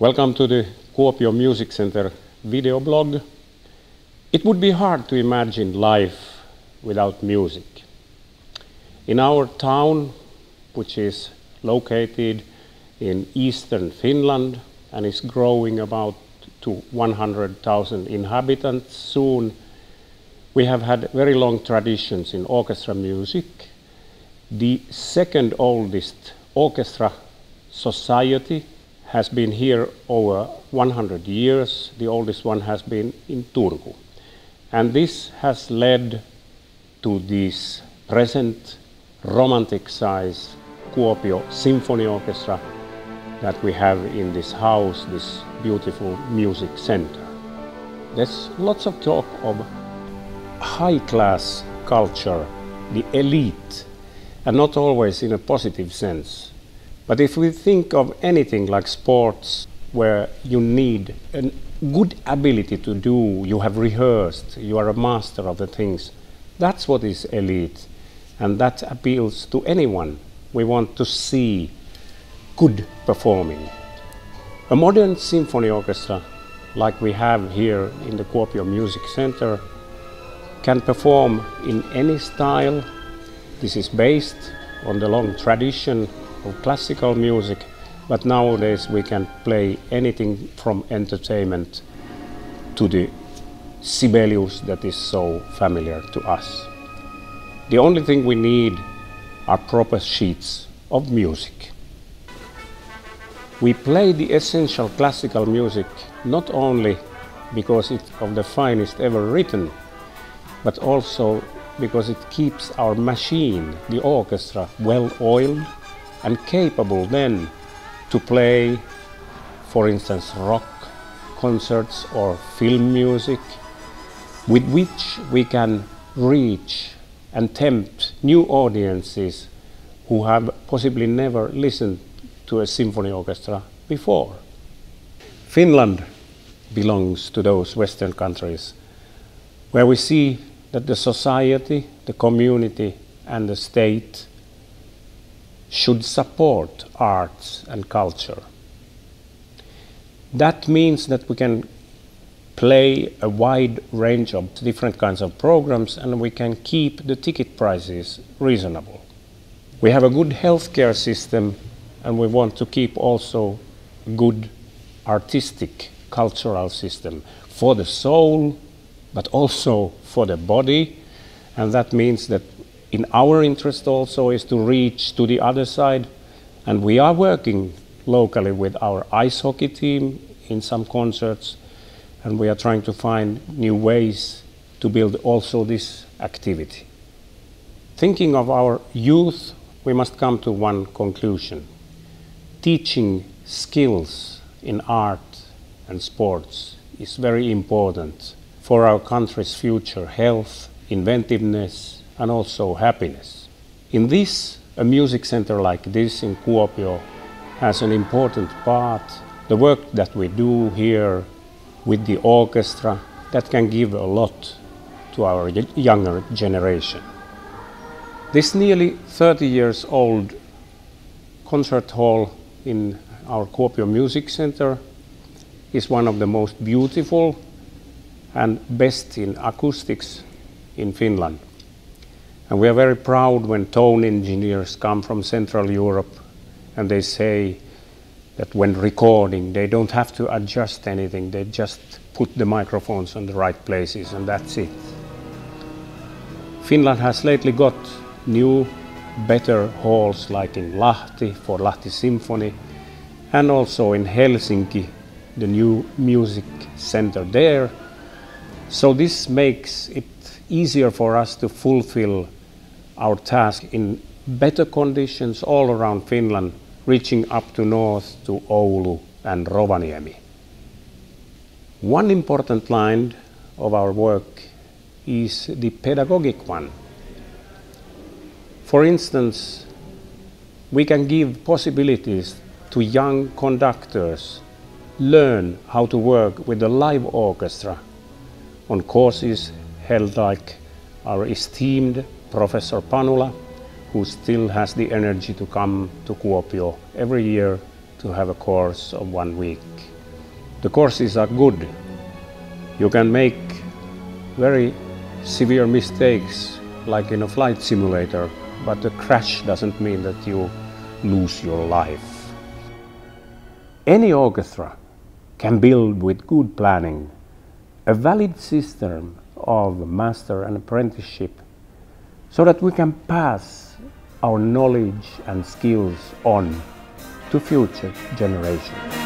Welcome to the Kuopio Music Center video blog. It would be hard to imagine life without music. In our town, which is located in eastern Finland and is growing about to 100,000 inhabitants soon, we have had very long traditions in orchestra music. The second oldest orchestra society has been here over 100 years. The oldest one has been in Turku. And this has led to this present romantic size Kuopio Symphony Orchestra that we have in this house, this beautiful music center. There's lots of talk of high-class culture, the elite, and not always in a positive sense. But if we think of anything like sports, where you need a good ability to do, you have rehearsed, you are a master of the things, that's what is elite. And that appeals to anyone. We want to see good performing. A modern symphony orchestra, like we have here in the Kuopio Music Center, can perform in any style. This is based on the long tradition of classical music, but nowadays we can play anything from entertainment to the Sibelius that is so familiar to us. The only thing we need are proper sheets of music. We play the essential classical music not only because it's of the finest ever written, but also because it keeps our machine, the orchestra, well oiled and capable then to play, for instance, rock concerts or film music, with which we can reach and tempt new audiences who have possibly never listened to a symphony orchestra before. Finland belongs to those Western countries where we see that the society, the community, and the state should support arts and culture. That means that we can play a wide range of different kinds of programs and we can keep the ticket prices reasonable. We have a good healthcare system and we want to keep also a good artistic, cultural system for the soul, but also for the body. And that means that in our interest also is to reach to the other side. And we are working locally with our ice hockey team in some concerts. And we are trying to find new ways to build also this activity. Thinking of our youth, we must come to one conclusion. Teaching skills in art and sports is very important for our country's future health, inventiveness, and also happiness. In this, a music center like this in Kuopio has an important part. The work that we do here with the orchestra, that can give a lot to our younger generation. This nearly 30 years old concert hall in our Kuopio Music Center is one of the most beautiful and best in acoustics in Finland. And we are very proud when tone engineers come from Central Europe and they say that when recording they don't have to adjust anything, they just put the microphones on the right places and that's it. Finland has lately got new, better halls like in Lahti for Lahti Symphony and also in Helsinki, the new music center there. So this makes it easier for us to fulfill our task in better conditions all around Finland, reaching up to north to Oulu and Rovaniemi. One important line of our work is the pedagogic one. For instance, we can give possibilities to young conductors learn how to work with a live orchestra on courses held like our esteemed Professor Panula, who still has the energy to come to Kuopio every year to have a course of 1 week. The courses are good. You can make very severe mistakes, like in a flight simulator, but a crash doesn't mean that you lose your life. Any orchestra can build with good planning a valid system of master and apprenticeship so that we can pass our knowledge and skills on to future generations.